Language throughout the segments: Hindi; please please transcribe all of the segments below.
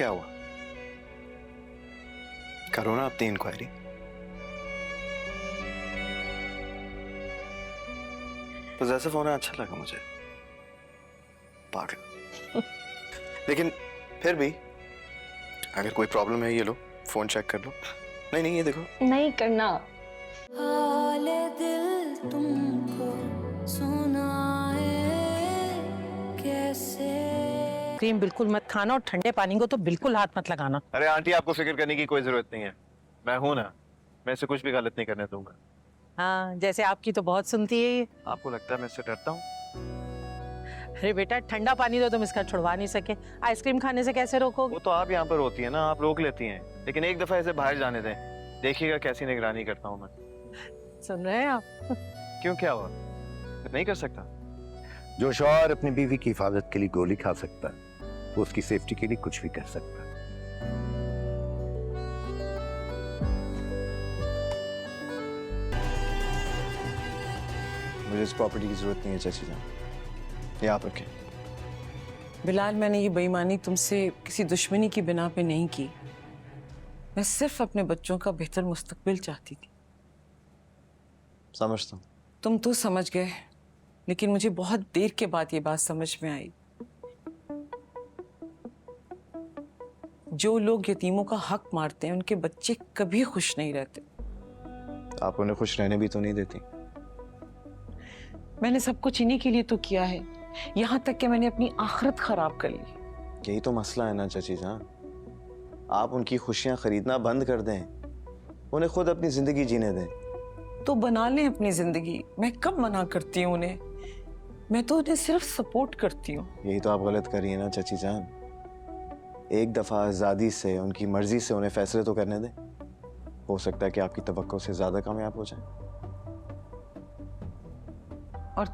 क्या हुआ? करो ना अपनी इंक्वायरी। पोजेसिव होना अच्छा लगा मुझे, पागल। लेकिन फिर भी अगर कोई प्रॉब्लम है, ये लो फोन चेक कर लो। नहीं नहीं, ये देखो। नहीं करना। हाले दिल तुमको सुनाए कैसे। क्रीम बिल्कुल मत खाना और ठंडे पानी को तो बिल्कुल हाथ मत लगाना। अरे आंटी, आपको फिक्र करने की कोई जरूरत नहीं है, मैं हूं ना, मैं इसे कुछ भी गलत नहीं करने दूंगा। हाँ, जैसे आपकी तो बहुत सुनती है ये। आपको लगता है मैं इससे डरता हूँ? अरे बेटा, ठंडा पानी तो तुम इसका छुड़वा नहीं सके, आइसक्रीम खाने से कैसे रोकोगे? वो तो आप यहाँ पर होती है ना, आप रोक लेती हैं, लेकिन एक दफा इसे बाहर जाने दें, देखिएगा कैसी निगरानी करता हूँ मैं। सुन रहे हैं आप? क्यों, क्या हुआ? नहीं कर सकता? जो शौहर अपनी बीवी की हिफाजत के लिए गोली खा सकता है, वो उसकी सेफ्टी के लिए कुछ भी कर सकता है। मुझे इस प्रॉपर्टी की जरूरत नहीं है चाची जान, ये आप रखें। बिलाल, मैंने ये बेईमानी तुमसे किसी दुश्मनी की बिना पे नहीं की। मैं सिर्फ अपने बच्चों का बेहतर मुस्तकबिल चाहती थी। समझता हूँ। तुम तो समझ गए, लेकिन मुझे बहुत देर के बाद ये बात समझ में आई। जो लोग यतीमों का हक मारते हैं, उनके बच्चे कभी खुश नहीं रहते। आप उन्हें खुश रहने भी तो नहीं देती। मैंने सब कुछ इन्हीं के लिए तो किया है, यहाँ तक कि मैंने अपनी आखिरत खराब कर ली। यही तो मसला है ना चाची जान, आप उनकी खुशियां खरीदना बंद कर दें, उन्हें खुद अपनी जिंदगी जीने दें। तो बना लें अपनी जिंदगी, मैं कब मना करती हूँ उन्हें? मैं तो उन्हें सिर्फ सपोर्ट करती हूँ। यही तो आप गलत कर रही है ना चाची जान। एक दफा आजादी से, उनकी मर्जी से उन्हें फैसले तो करने दें, हो सकता है कि आपकी तवक्को से ज्यादा कामयाब हो जाए। और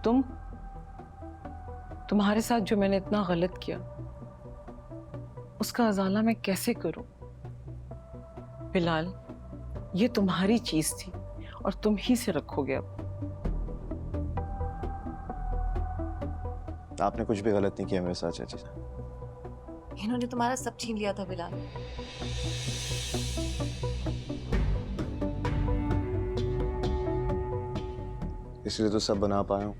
तुम्हारे साथ जो मैंने इतना गलत किया, उसका अजाला मैं कैसे करूं? बिलाल, ये तुम्हारी चीज थी और तुम ही से रखोगे अब। आपने कुछ भी गलत नहीं किया मेरे साथ चाची जान। इन्होंने तुम्हारा सब छीन लिया था बिलाल। इसलिए तो सब बना पाया हूं,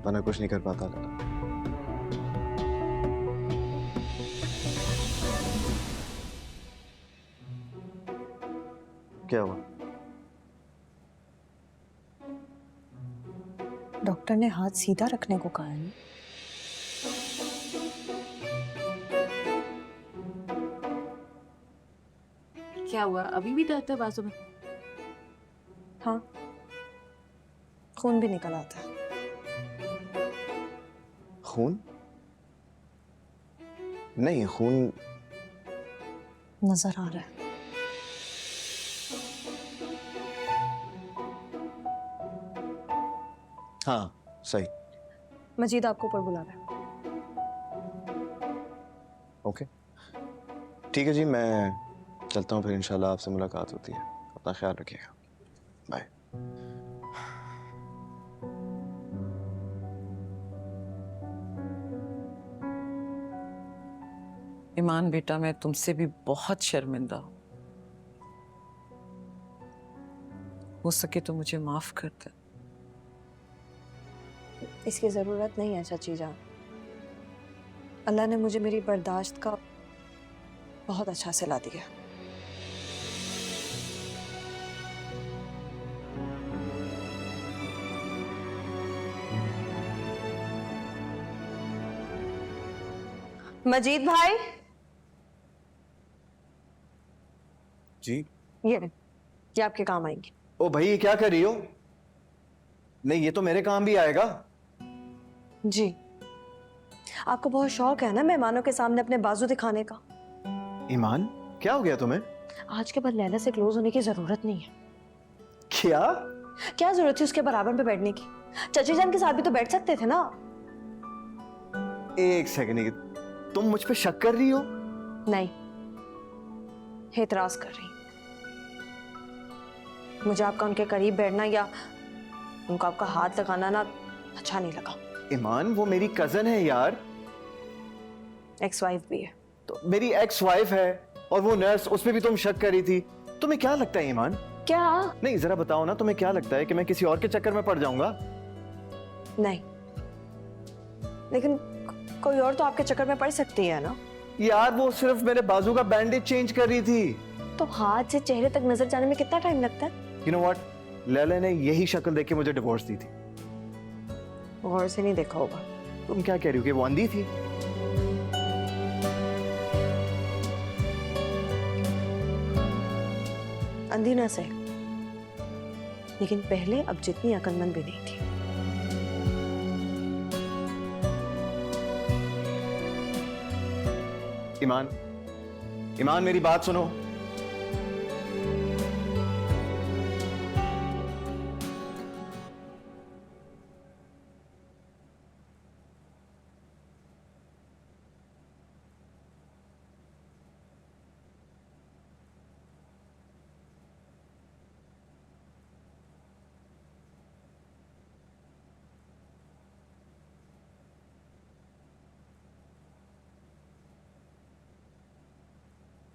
वरना कुछ नहीं कर पाता लगा। क्या हुआ? डॉक्टर ने हाथ सीधा रखने को कहा है। क्या हुआ? अभी भी दर्द है बाजू में? हाँ, खून भी निकल आता है। खून? नहीं, खून नजर आ रहा है। हाँ सही। मजीद आपको ऊपर बुला रहा है। ओके ठीक है जी, मैं चलता हूँ, फिर इंशाल्लाह आपसे मुलाकात होती है। अपना ख्याल रखिएगा, बाय। ईमान बेटा, मैं तुमसे भी बहुत शर्मिंदा हूं। हो सके तो मुझे माफ कर दे। इसकी जरूरत नहीं है चाची जान। अल्लाह ने मुझे मेरी बर्दाश्त का बहुत अच्छा सिला दिया। मजीद भाई, जी। ये आपके काम आएंगे। ओ भाई, ये क्या कर रही हो? नहीं, ये तो मेरे काम भी आएगा। जी, आपको बहुत शौक है ना मेहमानों के सामने अपने बाजू दिखाने का। ईमान, क्या हो गया तुम्हें? आज के बाद लैला से क्लोज होने की जरूरत नहीं है। क्या जरूरत थी उसके बराबर पे बैठने की? चाची जान के साथ भी तो बैठ सकते थे ना। एक सेकंड, तुम मुझ पे शक कर रही हो? नहीं, एतराज कर रही। मुझे आपका उनके करीब बैठना या उनको आपका हाथ लगाना ना अच्छा नहीं लगा। ईमान, वो मेरी कजन है यार। एक्स वाइफ भी है। तो मेरी एक्स वाइफ है और वो नर्स, उस पे भी तुम शक कर रही थी। तुम्हें क्या लगता है ईमान? क्या? नहीं जरा बताओ ना, तुम्हें क्या लगता है कि मैं किसी और के चक्कर में पड़ जाऊंगा? नहीं, लेकिन कोई और तो आपके चक्कर में पड़ सकती है ना। यार वो सिर्फ मेरे बाजू का बैंडेज चेंज कर रही थी। तो हाथ से चेहरे तक नजर जाने में कितना टाइम लगता है? यू नो व्हाट, लैला ने यही शक्ल देख के मुझे डिवोर्स दी थी। गौर से नहीं देखा होगा। तुम क्या कह रही हो कि वो अंधी थी? अंधी ना सही, लेकिन पहले अब जितनी अक्लमंद भी नहीं थी। ईमान, ईमान मेरी बात सुनो।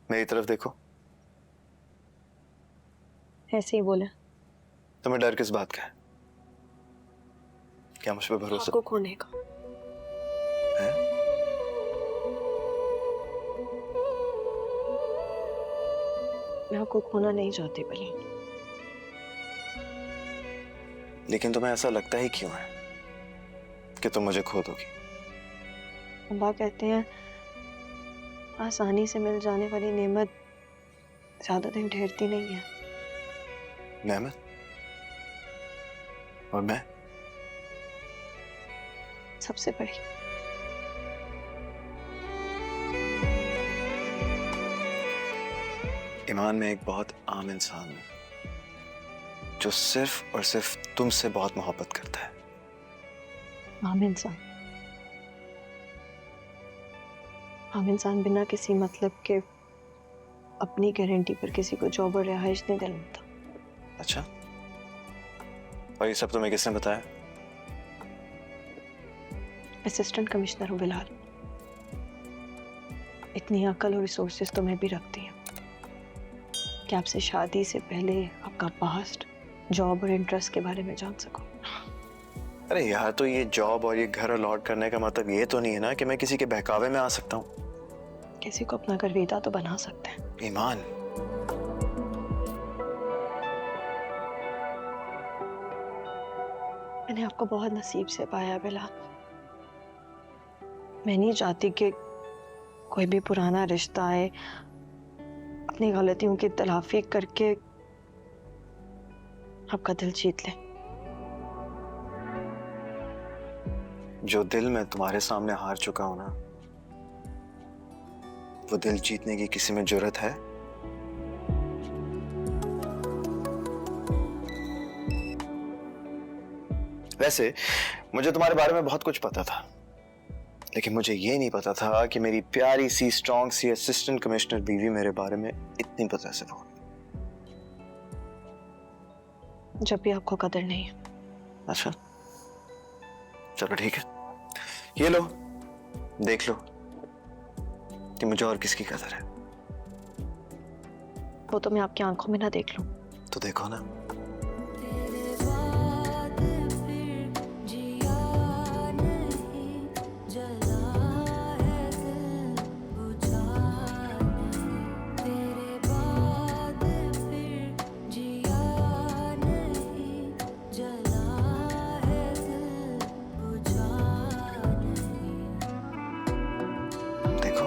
मेरी तरफ देखो। ऐसे ही बोला। तुम्हें डर किस बात का है? क्या मुझ पे भरोसा आपको खोने का। है? मैं आपको खोना नहीं चाहती भले, लेकिन तुम्हें ऐसा लगता ही क्यों है कि तुम मुझे खो दोगी? अब्बा कहते हैं आसानी से मिल जाने वाली नेमत ज्यादा दिन ठहरती नहीं है। नेमत? और मैं? सबसे बड़ी। ईमान, मैं एक बहुत आम इंसान हूं जो सिर्फ और सिर्फ तुमसे बहुत मोहब्बत करता है। आम इंसान? आम इंसान बिना किसी मतलब के अपनी गारंटी पर किसी को जॉब और रिहाइश नहीं दिलाता। अच्छा, और ये सब तुम्हें किसने बताया? असिस्टेंट कमिश्नर हूँ बिलाल। इतनी अकल और रिसोर्सेज तो मैं भी रखती हूँ कि आपसे शादी से पहले आपका पास्ट, जॉब और इंटरेस्ट के बारे में जान सकूं। अरे यार, तो ये जॉब और ये घर अलॉट करने का मतलब ये तो नहीं है ना कि मैं किसी के बहकावे में आ सकता हूँ। किसी को अपना गर्विदा तो बना सकते हैं। ईमान, मैंने आपको बहुत नसीब से पाया बिलाल। मैं नहीं चाहती कि कोई भी पुराना रिश्ता आए अपनी गलतियों की तलाफी करके आपका दिल जीत ले। जो दिल मैं तुम्हारे सामने हार चुका हूं ना, वो दिल जीतने की किसी में जुर्रत है? वैसे मुझे तुम्हारे बारे में बहुत कुछ पता था, लेकिन मुझे ये नहीं पता था कि मेरी प्यारी सी स्ट्रॉन्ग सी असिस्टेंट कमिश्नर बीवी मेरे बारे में इतनी पजेसिव होगी। जब भी आपको कदर नहीं है। अच्छा, चलो ठीक है, ये लो, देख लो कि मुझे और किसकी कदर है। वो तो मैं आपकी आंखों में ना देख लूं। तो देखो ना। तेरे बाद फिर जिया नहीं, जला है दिल बुझा नहीं। तेरे बाद फिर जिया नहीं, जला है दिल बुझा नहीं। देखो,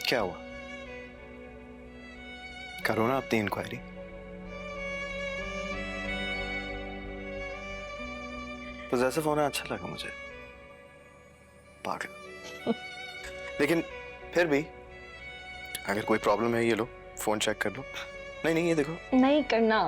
क्या हुआ? करो ना अपनी इंक्वायरी। पॉजेसिव होना अच्छा लगा मुझे, पागल। लेकिन फिर भी अगर कोई प्रॉब्लम है, ये लो फोन चेक कर लो। नहीं नहीं, ये देखो। नहीं करना।